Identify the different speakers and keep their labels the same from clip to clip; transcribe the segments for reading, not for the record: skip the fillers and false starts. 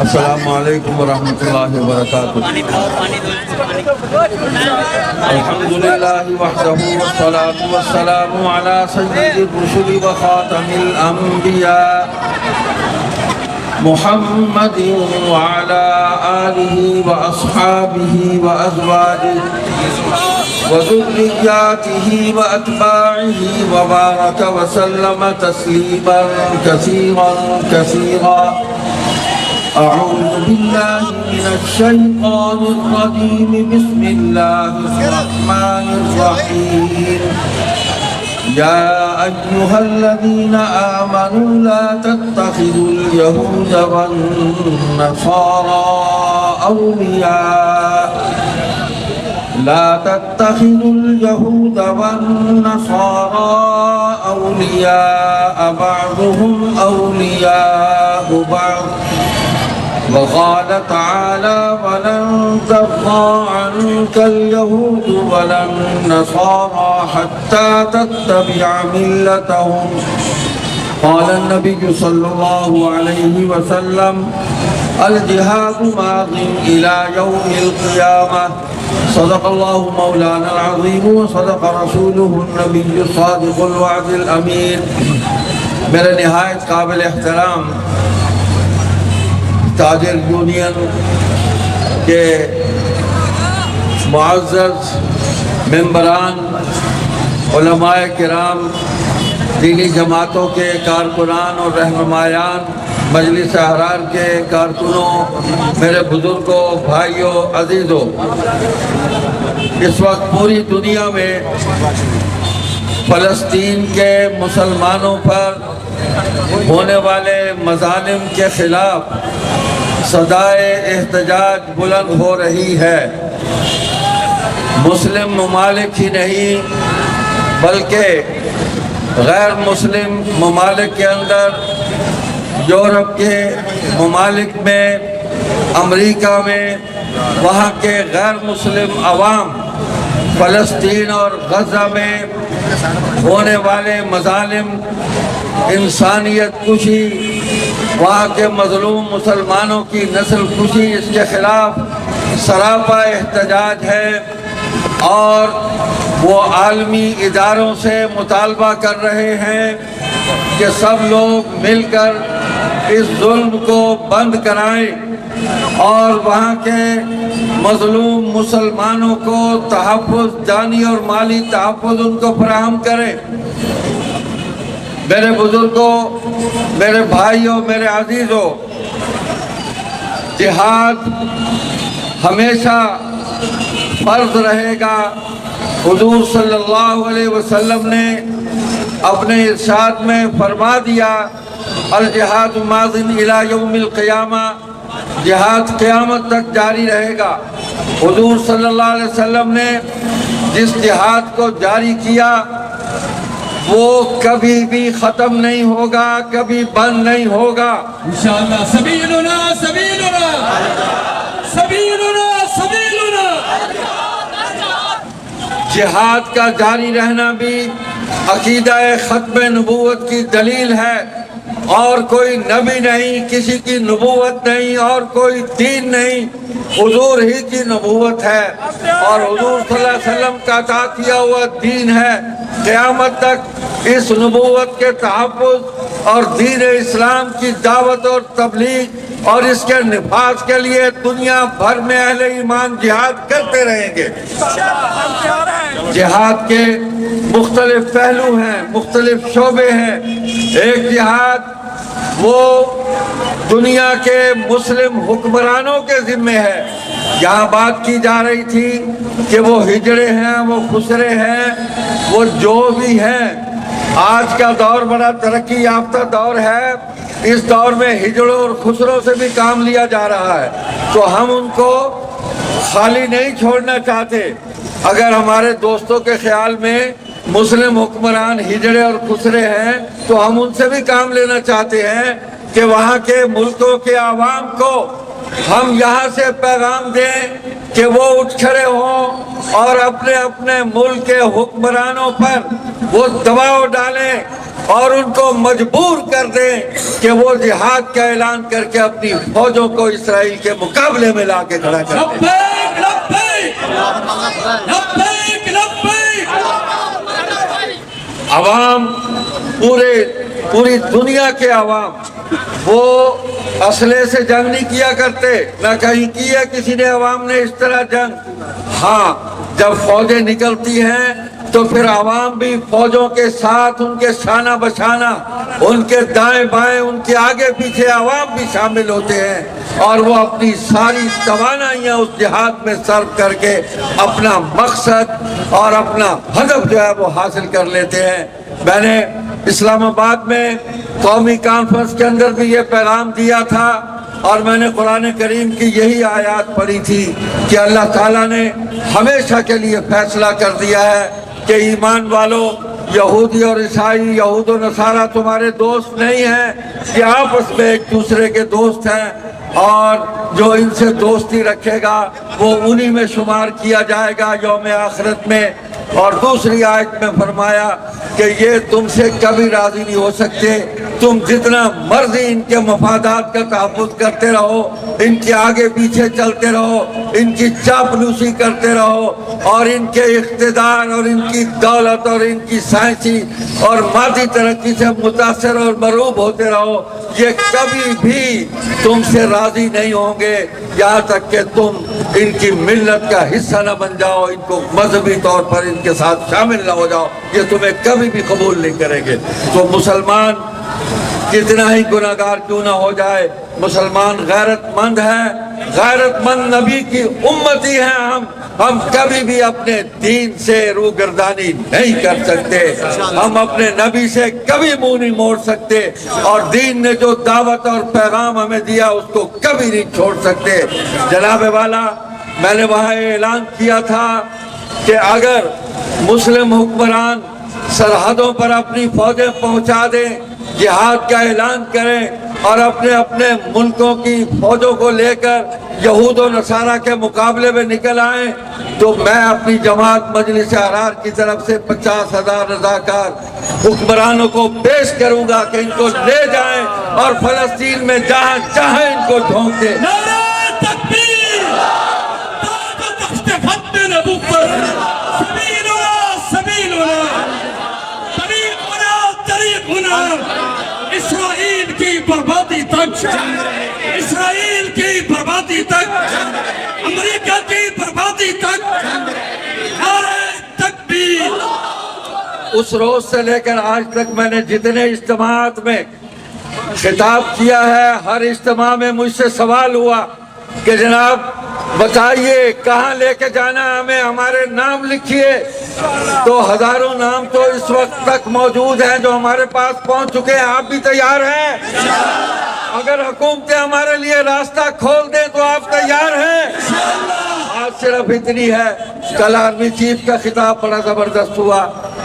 Speaker 1: السلام علیکم ورحمۃ اللہ وبرکاتہ۔ الحمدللہ وحدہ والصلاة والسلام علی سید الرسل وخاتم الانبیاء محمد وعلى آلہ واصحابہ وازواجہ وذریاتہ واتباعہ وبارک وسلم تسلیما کثیرا کثیرا۔ اعوذ باللہ من الشیطان الرجیم، بسم اللہ الرحمن الرحیم۔ یا ایہا الذین آمنوا لا تتخذوا اليہود والنصارى اولیاء لا تتخذوا اليهود والنصارى أولياء بعضهم أولياء بعض، وقال تعالى ولن ترضى عنك اليهود ولا النصارى حتى تتبع ملتهم۔ قال النبي صلى الله عليه وسلم الجهاد ماض إلى يوم القيامة۔ صدق الله مولانا العظيم وصدق رسوله النبي الصادق الوعد الأمين۔ میرے نہایت قابل احترام تاجر یونین کے معزز ممبران، علماء کرام، دینی جماعتوں کے کارکنان اور رہنمایان، مجلس احرار کے کارکنوں، میرے بزرگوں، بھائیوں، عزیزوں، اس وقت پوری دنیا میں فلسطین کے مسلمانوں پر ہونے والے مظالم کے خلاف صدائے احتجاج بلند ہو رہی ہے۔ مسلم ممالک ہی نہیں بلکہ غیر مسلم ممالک کے اندر، یورپ کے ممالک میں، امریکہ میں، وہاں کے غیر مسلم عوام فلسطین اور غزہ میں ہونے والے مظالم، انسانیت کشی، وہاں کے مظلوم مسلمانوں کی نسل کشی، اس کے خلاف سراپا احتجاج ہے، اور وہ عالمی اداروں سے مطالبہ کر رہے ہیں کہ سب لوگ مل کر اس ظلم کو بند کرائیں اور وہاں کے مظلوم مسلمانوں کو تحفظ، جانی اور مالی تحفظ ان کو فراہم کریں۔ میرے بزرگوں، میرے بھائیوں، میرے عزیزوں، جہاد ہمیشہ فرض رہے گا۔ حضور صلی اللہ علیہ وسلم نے اپنے ارشاد میں فرما دیا الجہاد ماض الی یوم القیامہ، جہاد قیامت تک جاری رہے گا۔ حضور صلی اللہ علیہ وسلم نے جس جہاد کو جاری کیا وہ کبھی بھی ختم نہیں ہوگا، کبھی بند نہیں ہوگا
Speaker 2: انشاءاللہ۔ سبیلنا سبیلنا سبیلنا سبیلنا۔
Speaker 1: جہاد کا جاری رہنا بھی عقیدہ ختم نبوت کی دلیل ہے، اور کوئی نبی نہیں، کسی کی نبوت نہیں، اور کوئی دین نہیں، حضور ہی کی نبوت ہے، اور حضور صلی اللہ علیہ وسلم کا عطا کیا ہوا دین ہے۔ قیامت تک اس نبوت کے تحفظ اور دین اسلام کی دعوت اور تبلیغ اور اس کے نفاذ کے لیے دنیا بھر میں اہل ایمان جہاد کرتے رہیں گے۔ جہاد کے مختلف پہلو ہیں، مختلف شعبے ہیں۔ ایک جہاد وہ دنیا کے مسلم حکمرانوں کے ذمے ہے۔ یہاں بات کی جا رہی تھی کہ وہ ہجڑے ہیں، وہ خسرے ہیں، وہ جو بھی ہیں۔ آج کا دور بڑا ترقی یافتہ دور ہے، اس دور میں ہجڑوں اور خسروں سے بھی کام لیا جا رہا ہے، تو ہم ان کو خالی نہیں چھوڑنا چاہتے۔ اگر ہمارے دوستوں کے خیال میں مسلم حکمران ہجڑے اور خسرے ہیں تو ہم ان سے بھی کام لینا چاہتے ہیں کہ وہاں کے ملکوں کے عوام کو ہم یہاں سے پیغام دیں کہ وہ اٹھ کھڑے ہوں اور اپنے اپنے ملک کے حکمرانوں پر وہ دباؤ ڈالیں اور ان کو مجبور کر دیں کہ وہ جہاد کا اعلان کر کے اپنی فوجوں کو اسرائیل کے مقابلے میں لا کے کھڑا کر دیں۔
Speaker 2: لبیک لبیک لبیک لبیک۔
Speaker 1: عوام پوری دنیا کے عوام وہ اسلحے سے جنگ نہیں کیا کرتے، نہ کہیں کی ہے کسی نے عوام نے اس طرح جنگ۔ ہاں جب فوجیں نکلتی ہیں تو پھر عوام بھی فوجوں کے ساتھ ان کے شانہ بشانہ، ان کے دائیں بائیں، ان کے آگے پیچھے عوام بھی شامل ہوتے ہیں، اور وہ اپنی ساری توانائیاں اس جہاد میں صرف کر کے اپنا مقصد اور اپنا ہدف جو ہے وہ حاصل کر لیتے ہیں۔ میں نے اسلام آباد میں قومی کانفرنس کے اندر بھی یہ پیغام دیا تھا، اور میں نے قرآن کریم کی یہی آیات پڑھی تھی کہ اللہ تعالیٰ نے ہمیشہ کے لیے فیصلہ کر دیا ہے کہ ایمان والو، یہودی اور عیسائی، یہود و نصارہ تمہارے دوست نہیں ہیں، یہ آپس میں ایک دوسرے کے دوست ہیں، اور جو ان سے دوستی رکھے گا وہ انہی میں شمار کیا جائے گا یوم آخرت میں۔ اور دوسری آیت میں فرمایا کہ یہ تم سے کبھی راضی نہیں ہو سکتے، تم جتنا مرضی ان کے مفادات کا تحفظ کرتے رہو، ان کے آگے پیچھے چلتے رہو، ان کی چاپلوسی کرتے رہو، اور ان کے اقتدار اور ان کی دولت اور ان کی سائنسی اور مادی ترقی سے متاثر اور مروب ہوتے رہو، یہ کبھی بھی تم سے راضی نہیں ہوں گے یہاں تک کہ تم ان کی ملت کا حصہ نہ بن جاؤ، ان کو مذہبی طور پر ان کے ساتھ شامل نہ ہو جاؤ، یہ تمہیں کبھی بھی قبول نہیں کریں گے۔ تو مسلمان کتنا ہی گناہگار کیوں نہ ہو جائے، مسلمان غیرت مند ہے، غیرت مند نبی کی امتی ہیں ہم کبھی بھی اپنے دین سے روگردانی نہیں کر سکتے، ہم اپنے نبی سے کبھی منہ نہیں موڑ سکتے، اور دین نے جو دعوت اور پیغام ہمیں دیا اس کو کبھی نہیں چھوڑ سکتے۔ جناب والا، میں نے وہاں اعلان کیا تھا کہ اگر مسلم حکمران سرحدوں پر اپنی فوجیں پہنچا دیں، جہاد کا اعلان کریں، اور اپنے اپنے ملکوں کی فوجوں کو لے کر یہود و نصارہ کے مقابلے میں نکل آئیں، تو میں اپنی جماعت مجلس احرار کی طرف سے 50,000 رضاکار حکمرانوں کو پیش کروں گا کہ ان کو لے جائیں اور فلسطین میں جہاں چاہیں ان کو جھونک دیں۔
Speaker 2: نعرہ تکبیر، طاقت اختفت نبوت، سبیلنا سبیلنا، طریقنا طریقنا، اسرائیل کی بربادی تک، اسرائیل کی بربادی تک، امریکہ کی بربادی تک، نعرہ تکبیر۔
Speaker 1: اس روز سے لے کر آج تک میں نے جتنے اجتماعات میں خطاب کیا ہے، ہر اجتماع میں مجھ سے سوال ہوا کہ جناب بتائیے کہاں لے کے جانا ہمیں، ہمارے نام لکھیے۔ تو ہزاروں نام تو اس وقت تک موجود ہیں جو ہمارے پاس پہنچ چکے ہیں۔ آپ بھی تیار ہیں؟ اگر حکومتیں ہمارے لیے راستہ کھول دیں تو آپ تیار ہیں؟ آج صرف اتنی ہے، کل آرمی چیف کا خطاب بڑا زبردست ہوا،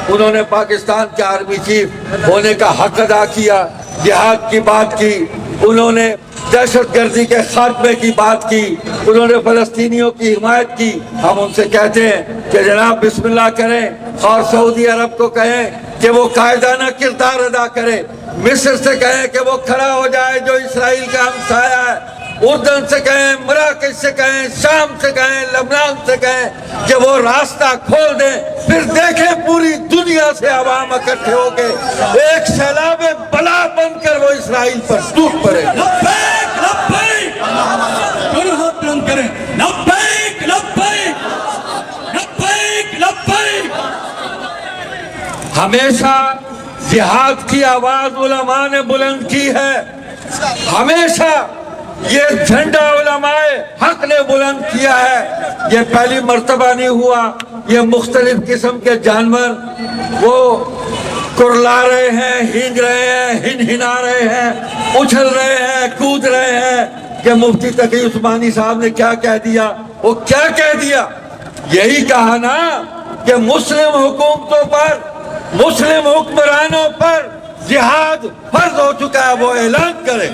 Speaker 1: انہوں نے پاکستان کے آرمی چیف ہونے کا حق ادا کیا، جہاد کی بات کی، انہوں نے دہشت گردی کے خاتمے کی بات کی، انہوں نے فلسطینیوں کی حمایت کی۔ ہم ان سے کہتے ہیں کہ جناب بسم اللہ کریں، اور سعودی عرب کو کہیں کہ وہ قائدانہ کردار ادا کرے، مصر سے کہیں کہ وہ کھڑا ہو جائے جو اسرائیل کا ہمسایہ ہے، اردن سے کہیں، مراکش سے کہیں، شام سے کہیں، لبنان سے کہیں کہ وہ راستہ کھول دیں، پھر دیکھیں پوری دنیا سے عوام اکٹھے ہو کے ایک سیلاب بلا بن کر وہ اسرائیل پر ٹوٹ پڑے۔
Speaker 2: لبیک لبیک، دونوں ہاتھ بلند کریں، لبیک لبیک لبیک لبیک۔
Speaker 1: ہمیشہ جہاد کی آواز علماء نے بلند کی ہے، ہمیشہ یہ جھنڈا علماء حق نے بلند کیا ہے، یہ پہلی مرتبہ نہیں ہوا۔ یہ مختلف قسم کے جانور وہ کرلا رہے ہیں، ہینگ رہے ہیں، ہنہنا رہے ہیں، اچھل رہے ہیں، کود رہے ہیں کہ مفتی تقی عثمانی صاحب نے کیا کہہ دیا۔ وہ کیا کہہ دیا؟ یہی کہا نا کہ مسلم حکومتوں پر، مسلم حکمرانوں پر جہاد فرض ہو چکا ہے، وہ اعلان کرے۔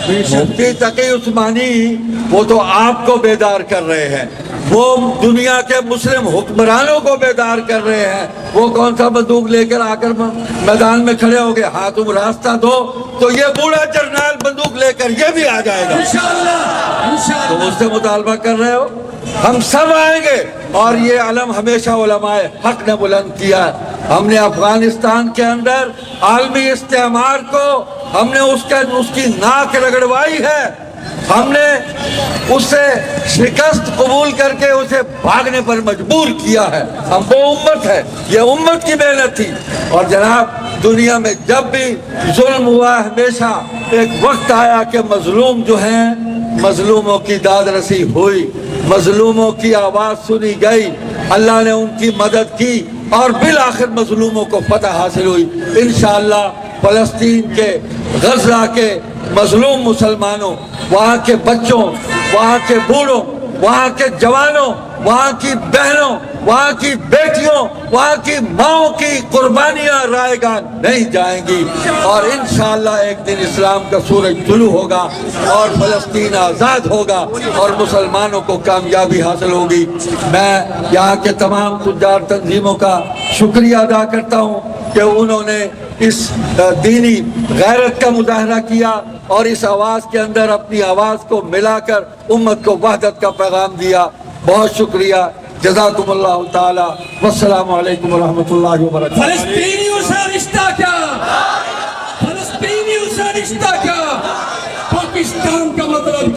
Speaker 1: مفتی تقی عثمانی وہ تو آپ کو بیدار کر رہے ہیں، وہ دنیا کے مسلم حکمرانوں کو بیدار کر رہے ہیں. وہ کون سا بندوق لے کر آ کر میدان میں کھڑے ہو گئے؟ ہاں تم راستہ دو تو یہ بوڑھا جرنیل بندوق لے کر یہ بھی آ جائے گا. تم اس سے مطالبہ کر رہے ہو؟ ہم سب آئیں گے. اور یہ علم ہمیشہ علماء حق نے بلند کیا ہے. ہم نے افغانستان کے اندر عالمی استعمار کو ہم نے اس کی ناک رگڑوائی ہے. ہم نے اس سے شکست قبول کر کے اسے بھاگنے پر مجبور کیا ہے. ہم وہ امت ہے، یہ امت کی محنت تھی. اور جناب دنیا میں جب بھی ظلم ہوا ہمیشہ ایک وقت آیا کہ مظلوم جو ہیں مظلوموں کی داد رسی ہوئی، مظلوموں کی آواز سنی گئی، اللہ نے ان کی مدد کی اور بالآخر مظلوموں کو فتح حاصل ہوئی. انشاءاللہ فلسطین کے غزہ کے مظلوم مسلمانوں، وہاں کے بچوں، وہاں کے بوڑھوں، وہاں کے جوانوں، وہاں کی بہنوں، وہاں کی بیٹیوں، وہاں کی ماؤں کی قربانیاں رائے گاہ نہیں جائیں گی. اور انشاءاللہ ایک دن اسلام کا سورج طلوع ہوگا اور فلسطین آزاد ہوگا اور مسلمانوں کو کامیابی حاصل ہوگی. میں یہاں کے تمام تجار تنظیموں کا شکریہ ادا کرتا ہوں کہ انہوں نے اس دینی غیرت کا مظاہرہ کیا اور اس آواز کے اندر اپنی آواز کو ملا کر امت کو وحدت کا پیغام دیا. بہت شکریہ. جزاکم اللہ تعالی. والسلام علیکم ورحمۃ اللہ وبرکاتہ.
Speaker 2: فلسطینیوں سے رشتہ کیا، فلسطینیوں سے رشتہ کیا، پاکستان کا مطلب